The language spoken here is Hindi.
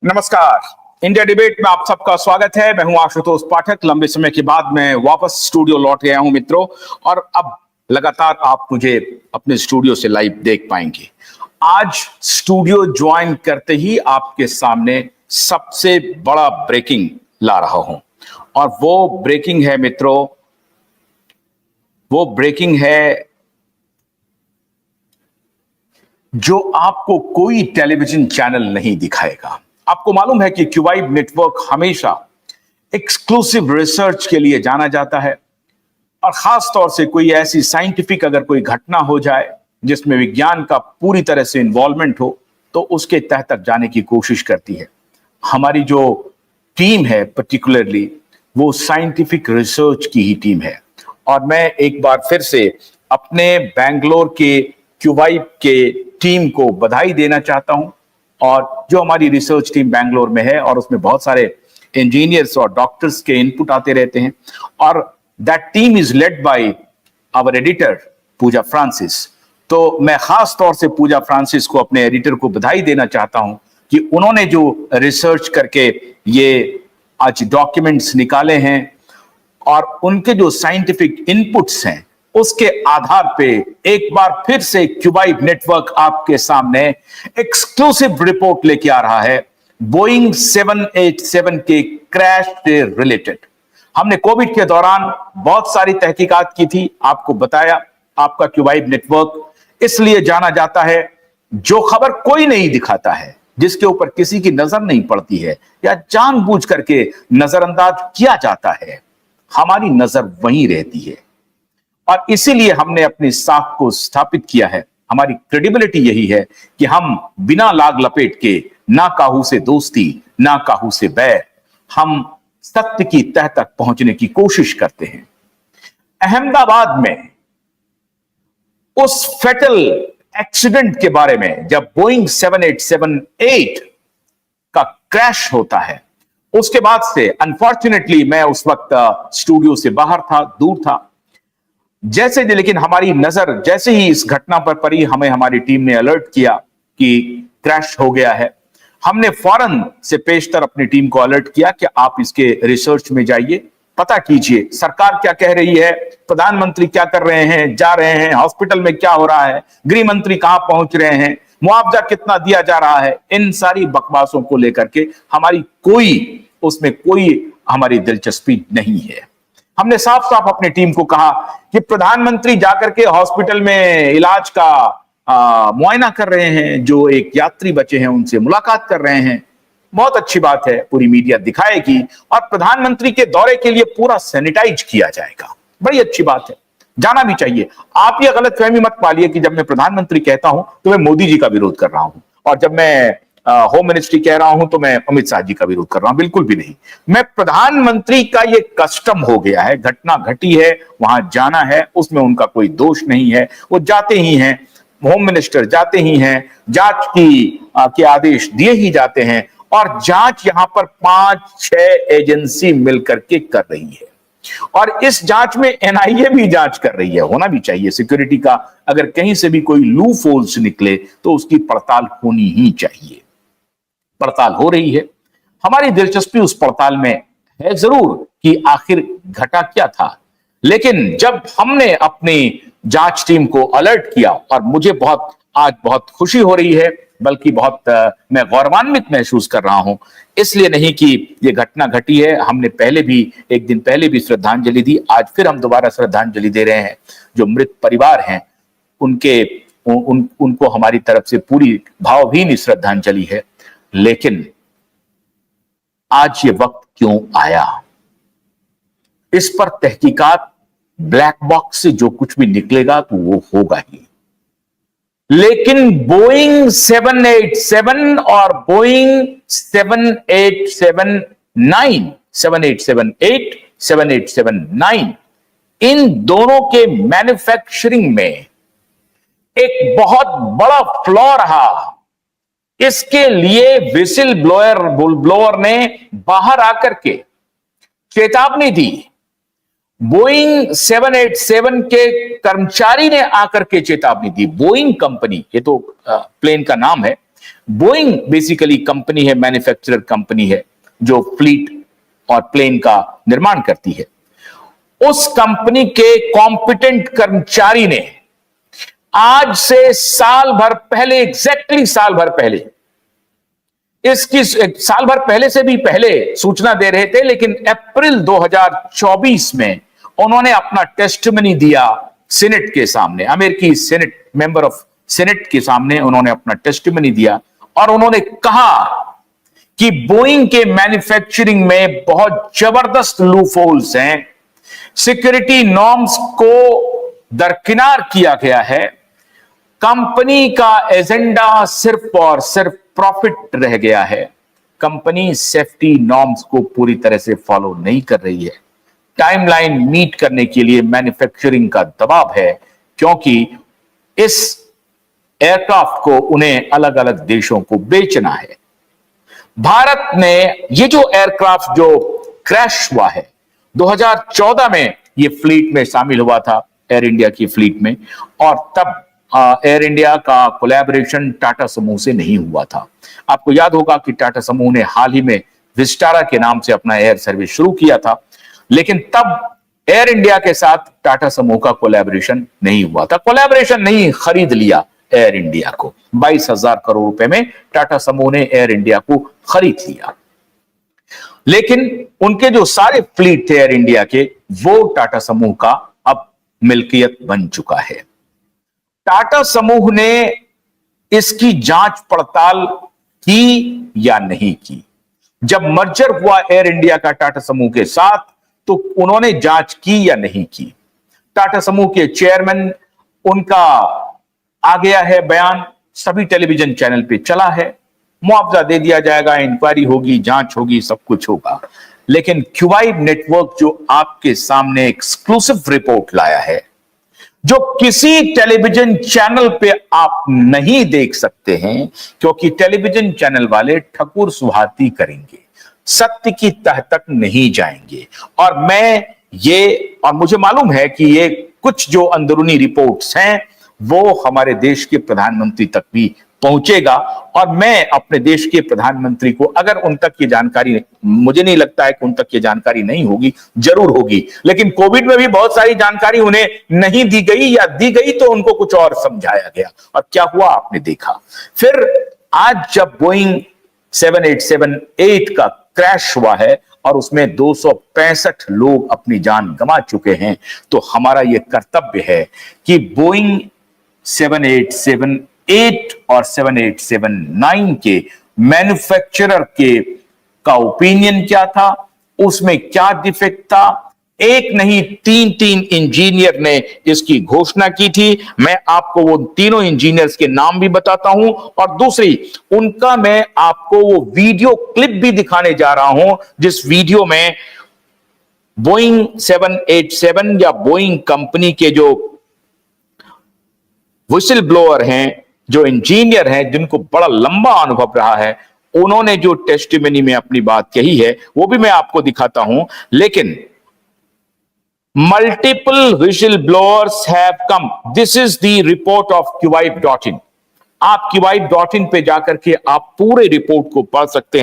नमस्कार। इंडिया डिबेट में आप सबका स्वागत है। मैं हूं आशुतोष पाठक। लंबे समय के बाद मैं वापस स्टूडियो लौट गया हूं मित्रों, और अब लगातार आप मुझे अपने स्टूडियो से लाइव देख पाएंगे। आज स्टूडियो ज्वाइन करते ही आपके सामने सबसे बड़ा ब्रेकिंग ला रहा हूं, और वो ब्रेकिंग है मित्रों, वो ब्रेकिंग है जो आपको कोई टेलीविजन चैनल नहीं दिखाएगा। आपको मालूम है कि क्यूवाइब नेटवर्क हमेशा एक्सक्लूसिव रिसर्च के लिए जाना जाता है, और खास तौर से कोई ऐसी साइंटिफिक अगर कोई घटना हो जाए जिसमें विज्ञान का पूरी तरह से इन्वॉल्वमेंट हो, तो उसके तह तक जाने की कोशिश करती है। हमारी जो टीम है पर्टिकुलरली, वो साइंटिफिक रिसर्च की ही टीम है। और मैं एक बार फिर से अपने बेंगलोर के क्यूवाइब के टीम को बधाई देना चाहता हूं, और जो हमारी रिसर्च टीम बेंगलोर में है, और उसमें बहुत सारे इंजीनियर्स और डॉक्टर्स के इनपुट आते रहते हैं, और that team is led by our editor Pooja Francis. तो मैं खास तौर से पूजा फ्रांसिस को, अपने एडिटर को, बधाई देना चाहता हूं कि उन्होंने जो रिसर्च करके ये आज डॉक्यूमेंट्स निकाले हैं, और उनके जो साइंटिफिक इनपुट्स हैं, उसके आधार पे एक बार फिर से क्यूवाइब नेटवर्क आपके सामने एक्सक्लूसिव रिपोर्ट लेके आ रहा है बोइंग 787 के क्रैश से रिलेटेड। हमने कोविड के दौरान बहुत सारी तहकीकात की थी, आपको बताया। आपका क्यूवाइब नेटवर्क इसलिए जाना जाता है, जो खबर कोई नहीं दिखाता है, जिसके ऊपर किसी की नजर नहीं पड़ती है, या जानबूझ करके नजरअंदाज किया जाता है, हमारी नजर वहीं रहती है। और इसीलिए हमने अपनी साख को स्थापित किया है। हमारी क्रेडिबिलिटी यही है कि हम बिना लाग लपेट के, ना काहू से दोस्ती ना काहू से बैर, हम सत्य की तह तक पहुंचने की कोशिश करते हैं। अहमदाबाद में उस फेटल एक्सीडेंट के बारे में, जब बोइंग 787-8 का क्रैश होता है, उसके बाद से अनफॉर्चुनेटली मैं उस वक्त स्टूडियो से बाहर था, दूर था। लेकिन हमारी नजर जैसे ही इस घटना पर पड़ी, हमें हमारी टीम ने अलर्ट किया कि क्रैश हो गया है। हमने फौरन से पेशतर अपनी टीम को अलर्ट किया कि आप इसके रिसर्च में जाइए, पता कीजिए सरकार क्या कह रही है, प्रधानमंत्री क्या कर रहे हैं, जा रहे हैं, हॉस्पिटल में क्या हो रहा है, गृह मंत्री कहां पहुंच रहे हैं, मुआवजा कितना दिया जा रहा है। इन सारी बकवासों को लेकर के उसमें कोई हमारी दिलचस्पी नहीं है। हमने साफ साफ अपनी टीम को कहा कि प्रधानमंत्री जाकर के हॉस्पिटल में इलाज का मुआयना कर रहे हैं, जो एक यात्री बचे हैं उनसे मुलाकात कर रहे हैं, बहुत अच्छी बात है, पूरी मीडिया दिखाएगी, और प्रधानमंत्री के दौरे के लिए पूरा सैनिटाइज किया जाएगा, बड़ी अच्छी बात है, जाना भी चाहिए। आप ये गलतफहमी मत पालिए कि जब मैं प्रधानमंत्री कहता हूं तो मैं मोदी जी का विरोध कर रहा हूं, और जब मैं होम मिनिस्ट्री कह रहा हूं तो मैं अमित शाह जी का विरोध कर रहा हूं, बिल्कुल भी नहीं। मैं प्रधानमंत्री का ये कस्टम हो गया है, घटना घटी है, वहां जाना है, उसमें उनका कोई दोष नहीं है, वो जाते ही हैं, होम मिनिस्टर जाते ही हैं, जांच के आदेश दिए ही जाते हैं, और जांच यहां पर 5-6 एजेंसी मिलकर के कर रही है, और इस जांच में एनआईए भी जांच कर रही है। होना भी चाहिए, सिक्योरिटी का अगर कहीं से भी कोई लूप होल्स निकले तो उसकी पड़ताल होनी ही चाहिए। पड़ताल हो रही है, हमारी दिलचस्पी उस पड़ताल में है जरूर कि आखिर घटा क्या था। लेकिन जब हमने अपनी जांच टीम को अलर्ट किया, और मुझे आज बहुत खुशी हो रही है, बल्कि बहुत मैं गौरवान्वित महसूस कर रहा हूं, इसलिए नहीं कि यह घटना घटी है, हमने एक दिन पहले भी श्रद्धांजलि दी, आज फिर हम दोबारा श्रद्धांजलि दे रहे हैं। जो मृत परिवार हैं उनको हमारी तरफ से पूरी भावभीनी श्रद्धांजलि है। लेकिन आज ये वक्त क्यों आया, इस पर तहकीकात, ब्लैक बॉक्स से जो कुछ भी निकलेगा तो वो होगा ही। लेकिन बोइंग 787 और बोइंग 787-9, 787-8, 787-9, इन दोनों के मैन्युफैक्चरिंग में एक बहुत बड़ा फ्लॉ रहा। इसके लिए विसिल ब्लोअर ने बाहर आकर के चेतावनी दी। बोइंग 787 के कर्मचारी ने आकर के चेतावनी दी। बोइंग कंपनी, ये तो प्लेन का नाम है, बोइंग बेसिकली कंपनी है, मैन्युफैक्चरर कंपनी है जो फ्लीट और प्लेन का निर्माण करती है। उस कंपनी के कॉम्पिटेंट कर्मचारी ने आज से साल भर पहले, एग्जैक्टली साल भर पहले, इसकी साल भर पहले से भी पहले सूचना दे रहे थे, लेकिन अप्रैल 2024 में उन्होंने अपना टेस्टिमनी दिया सीनेट के सामने, अमेरिकी सीनेट, मेंबर ऑफ सीनेट के सामने उन्होंने अपना टेस्टिमनी दिया और उन्होंने कहा कि बोइंग के मैन्युफैक्चरिंग में बहुत जबरदस्त लूपहोल्स हैं, सिक्योरिटी नॉर्म्स को दरकिनार किया गया है, कंपनी का एजेंडा सिर्फ और सिर्फ प्रॉफिट रह गया है, कंपनी सेफ्टी नॉर्म्स को पूरी तरह से फॉलो नहीं कर रही है, टाइमलाइन मीट करने के लिए मैन्युफैक्चरिंग का दबाव है, क्योंकि इस एयरक्राफ्ट को उन्हें अलग अलग देशों को बेचना है। भारत ने ये जो एयरक्राफ्ट जो क्रैश हुआ है 2014 में, ये फ्लीट में शामिल हुआ था, एयर इंडिया की फ्लीट में, और तब एयर इंडिया का कोलैबोरेशन टाटा समूह से नहीं हुआ था। आपको याद होगा कि टाटा समूह ने हाल ही में विस्टारा के नाम से अपना एयर सर्विस शुरू किया था, लेकिन तब एयर इंडिया के साथ टाटा समूह का कोलैबोरेशन नहीं हुआ था। कोलैबोरेशन नहीं, खरीद लिया एयर इंडिया को 22,000 करोड़ रुपए में टाटा समूह ने एयर इंडिया को खरीद लिया, लेकिन उनके जो सारे फ्लीट थे एयर इंडिया के, वो टाटा समूह का अब मिल्कियत बन चुका है। टाटा समूह ने इसकी जांच पड़ताल की या नहीं की? जब मर्जर हुआ एयर इंडिया का टाटा समूह के साथ, तो उन्होंने जांच की या नहीं की? टाटा समूह के चेयरमैन, उनका आ गया है बयान, सभी टेलीविजन चैनल पे चला है, मुआवजा दे दिया जाएगा, इंक्वायरी होगी, जांच होगी, सब कुछ होगा। लेकिन क्यूवाइब नेटवर्क जो आपके सामने एक्सक्लूसिव रिपोर्ट लाया है, जो किसी टेलीविजन चैनल पे आप नहीं देख सकते हैं, क्योंकि टेलीविजन चैनल वाले ठकुर सुहाती करेंगे, सत्य की तह तक नहीं जाएंगे। और मुझे मालूम है कि ये कुछ जो अंदरूनी रिपोर्ट्स हैं वो हमारे देश के प्रधानमंत्री तक भी पहुंचेगा, और मैं अपने देश के प्रधानमंत्री को, अगर उन तक ये जानकारी, मुझे नहीं लगता है कि उन तक ये जानकारी नहीं होगी, जरूर होगी, लेकिन कोविड में भी बहुत सारी जानकारी उन्हें नहीं दी गई, या दी गई तो उनको कुछ और समझाया गया, और क्या हुआ आपने देखा। फिर आज जब बोइंग 787-8 का क्रैश हुआ है और उसमें 265 लोग अपनी जान गंवा चुके हैं, तो हमारा यह कर्तव्य है कि बोइंग 787-8 और 787-9 के मैन्युफैक्चरर का ओपिनियन क्या था, उसमें क्या डिफेक्ट था। एक नहीं, तीन इंजीनियर ने इसकी घोषणा की थी। मैं आपको वो तीनों इंजीनियर्स के नाम भी बताता हूं, और दूसरी उनका मैं आपको वो वीडियो क्लिप भी दिखाने जा रहा हूं, जिस वीडियो में बोइंग 787 या बोइंग कंपनी के जो व्हिसल ब्लोअर हैं, जो इंजीनियर हैं, जिनको बड़ा लंबा अनुभव रहा है, उन्होंने जो टेस्टिमनी में अपनी बात कही है, वो भी मैं आपको दिखाता हूं। लेकिन multiple whistle blowers have come, this is the report of QYB.in। आप QYB.in पे जाकर के आप पूरे रिपोर्ट को पढ़ सकते हैं।